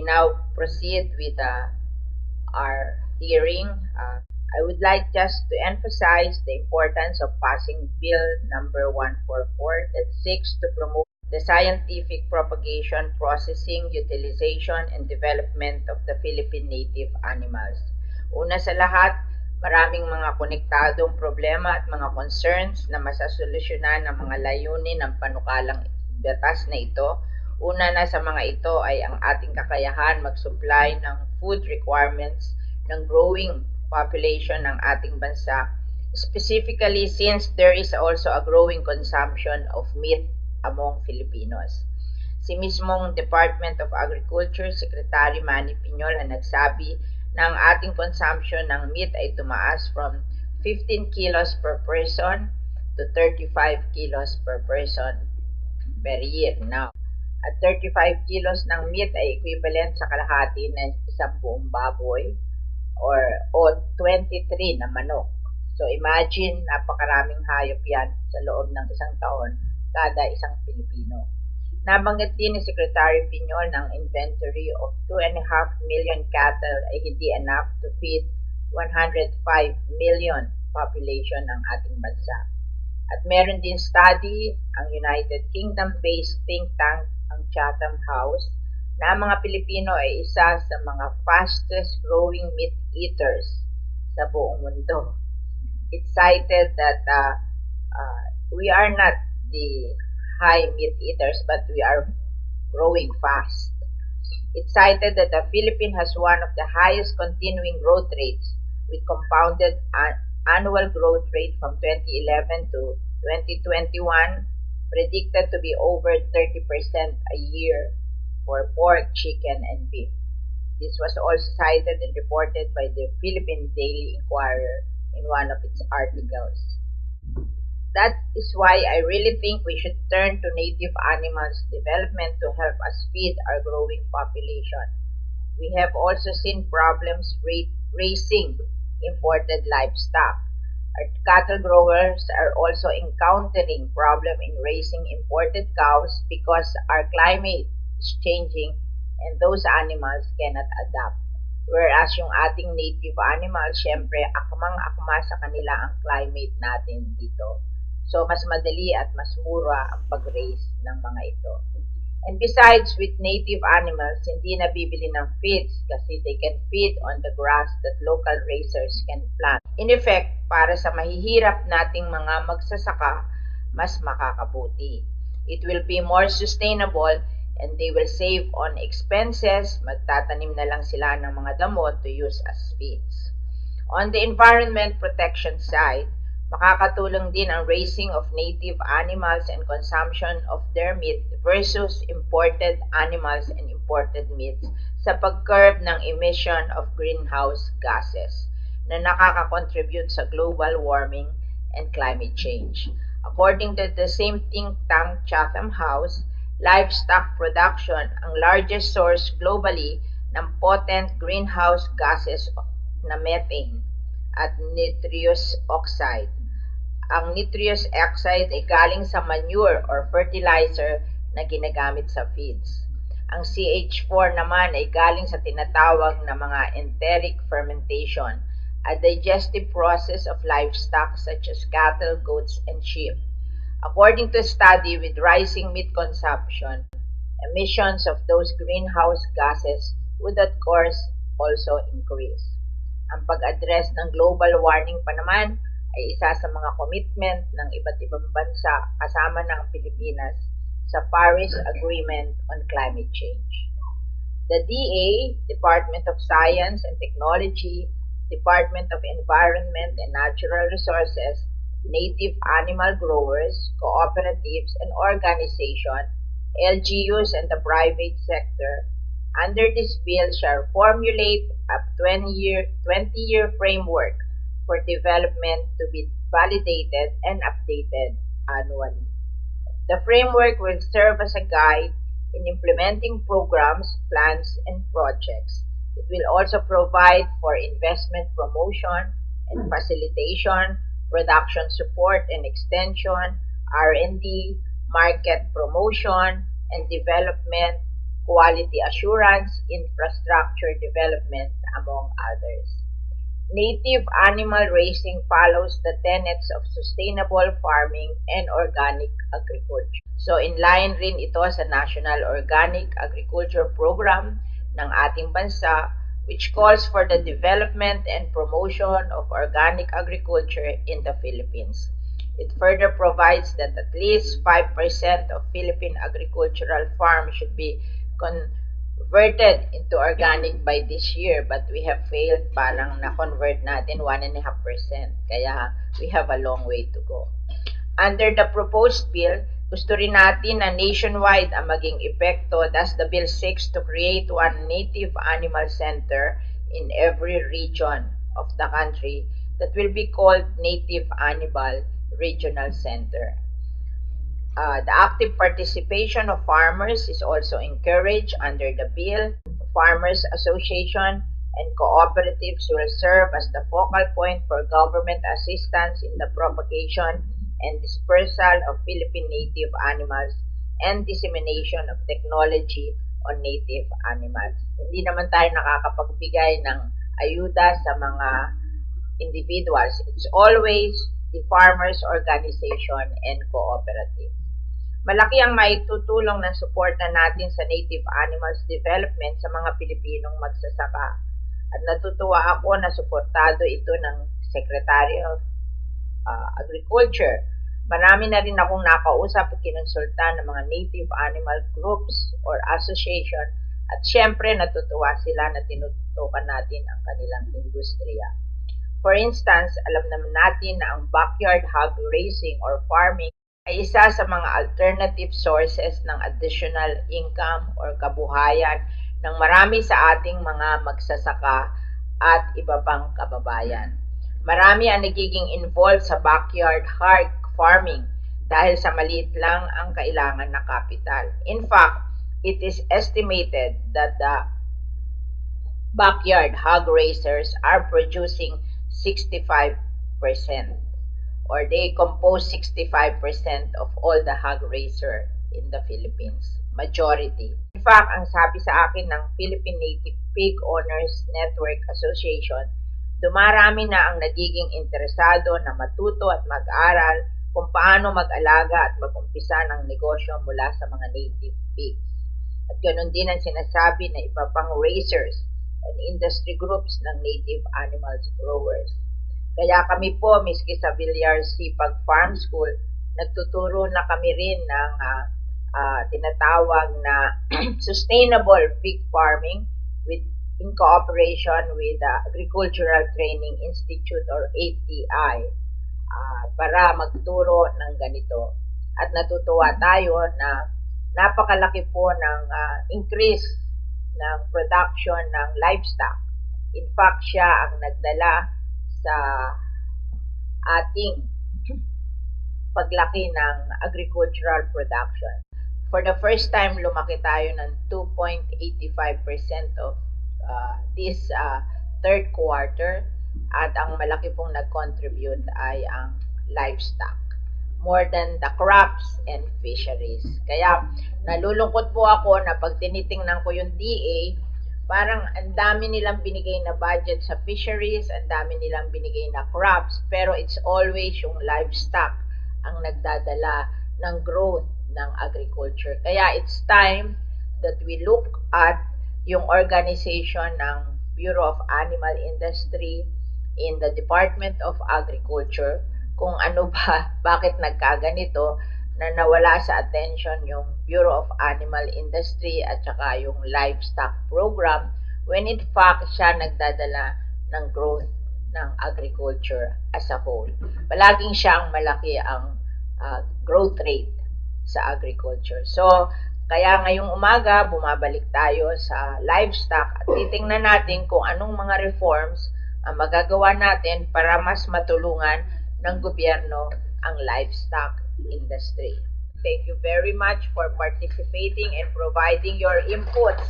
now proceed with our hearing. I would like just to emphasize the importance of passing Bill number 144 that seeks to promote the scientific propagation, processing, utilization, and development of the Philippine native animals. Una sa lahat, maraming mga konektadong problema at mga concerns na masasolusyonan ng mga layunin ng panukalang batas na ito. Una na sa mga ito ay ang ating kakayahan mag-supply ng food requirements ng growing population ng ating bansa, specifically since there is also a growing consumption of meat among Filipinos. Si mismong Department of Agriculture Secretary Manny Piñol ang nagsabi na ang ating consumption ng meat ay tumaas from 15 kilos per person to 35 kilos per person per year now. At 35 kilos ng meat ay equivalent sa kalahati ng isang buong baboy o 23 na manok. So imagine, napakaraming hayop yan sa loob ng isang taon kada isang Pilipino. Nabanggit din ni Secretary Piñol ng inventory of 2.5 million cattle ay hindi enough to feed 105 million population ng ating bansa. At meron din study ang United Kingdom-based think tank ang Chatham House na ang mga Pilipino ay isa sa mga fastest growing meat eaters sa buong mundo. It cited that we are not the high meat eaters but we are growing fast. It cited that the Philippines has one of the highest continuing growth rates with compounded annual growth rate from 2011 to 2021 predicted to be over 30% a year for pork, chicken, and beef. This was also cited and reported by the Philippine Daily Inquirer in one of its articles. That is why I really think we should turn to native animals development to help us feed our growing population. We have also seen problems raising imported livestock. Our cattle growers are also encountering problem in raising imported cows because our climate is changing and those animals cannot adapt. Whereas yung ating native animals, syempre, akmang-akma sa kanila ang climate natin dito. So, mas madali at mas mura ang pag-raise ng mga ito. And besides, with native animals, hindi nabibili ng feeds kasi they can feed on the grass that local raisers can plant. In effect, para sa mahihirap nating mga magsasaka, mas makakabuti. It will be more sustainable and they will save on expenses. Magtatanim na lang sila ng mga damo to use as feeds. On the environment protection side, makakatulong din ang raising of native animals and consumption of their meat versus imported animals and imported meats sa pag-curb ng emission of greenhouse gases na nakaka-contribute sa global warming and climate change. According to the same think tank Chatham House, livestock production ang largest source globally ng potent greenhouse gases na methane at nitrous oxide. Ang nitrous oxide ay galing sa manure or fertilizer na ginagamit sa feeds. Ang CH4 naman ay galing sa tinatawag na mga enteric fermentation, a digestive process of livestock such as cattle, goats, and sheep. According to a study, with rising meat consumption, emissions of those greenhouse gases would of course also increase. Ang pag-address ng global warming pa naman ay isa sa mga commitment ng iba't ibang bansa kasama ng Pilipinas sa Paris Agreement on Climate Change. The DA, Department of Science and Technology, Department of Environment and Natural Resources, native animal growers, cooperatives, and organizations, LGUs, and the private sector, under this bill shall formulate a 20-year framework for development to be validated and updated annually. The framework will serve as a guide in implementing programs, plans, and projects. It will also provide for investment promotion and facilitation, production support and extension, R&D, market promotion, and development quality assurance, infrastructure development, among others. Native animal raising follows the tenets of sustainable farming and organic agriculture. So in line rin ito sa National Organic Agriculture Program ng ating bansa, which calls for the development and promotion of organic agriculture in the Philippines. It further provides that at least 5% of Philippine agricultural farms should be converted into organic by this year, but we have failed, parang na-convert natin 1.5%. Kaya we have a long way to go. Under the proposed bill, gusto rin natin na nationwide ang maging epekto. Thus, the bill seeks to create one native animal center in every region of the country that will be called Native Animal Regional Center. The active participation of farmers is also encouraged under the bill. Farmers Association and cooperatives will serve as the focal point for government assistance in the propagation and dispersal of Philippine native animals and dissemination of technology on native animals. Hindi naman tayo nakakapagbigay ng ayuda sa mga individuals. It's always the farmers organization and cooperative. Malaki ang maitutulong ng suporta natin sa native animals development sa mga Pilipinong magsasaka. At natutuwa ako na suportado ito ng Secretary of Agriculture. Marami na rin akong nakausap at kinonsulta ng mga native animal groups or association at syempre natutuwa sila na tinututukan natin ang kanilang industriya. For instance, alam naman natin na ang backyard hog raising or farming ay isa sa mga alternative sources ng additional income or kabuhayan ng marami sa ating mga magsasaka at iba pang kababayan. Marami ang nagiging involved sa backyard hog farming dahil sa maliit lang ang kailangan na kapital. In fact, it is estimated that the backyard hog raisers are producing 65% or they compose 65% of all the hog raiser in the Philippines. Majority. In fact, ang sabi sa akin ng Philippine Native Pig Owners Network Association, dumarami na ang nagiging interesado na matuto at mag-aral kung paano mag-alaga at mag-umpisa ng negosyo mula sa mga native pigs. At ganoon din ang sinasabi na iba pang raisers and industry groups ng native animals growers. Kaya kami po, miski sa Villar Sipag Farm School, nagtuturo na kami rin ng tinatawag na sustainable pig farming in cooperation with the Agricultural Training Institute or ATI para magturo ng ganito. At natutuwa tayo na napakalaki po ng increase ng production ng livestock. In fact, siya ang nagdala sa ating paglaki ng agricultural production. For the first time, lumaki tayo ng 2.85% of this third quarter at ang malaki pong nag-contribute ay ang livestock, more than the crops and fisheries. Kaya nalulungkot po ako na pag tinitingnan ko yung DA, parang ang dami nilang binigay na budget sa fisheries, ang dami nilang binigay na crops, pero it's always yung livestock ang nagdadala ng growth ng agriculture. Kaya it's time that we look at yung organization ng Bureau of Animal Industry in the Department of Agriculture, kung ano ba, bakit nagkaganito, na nawala sa attention yung Bureau of Animal Industry at saka yung livestock program, when in fact siya nagdadala ng growth ng agriculture as a whole. Palaging siyang malaki ang growth rate sa agriculture. So, kaya ngayong umaga, bumabalik tayo sa livestock at titingnan natin kung anong mga reforms ang magagawa natin para mas matulungan ng gobyerno ang livestock industry. Thank you very much for participating and providing your inputs.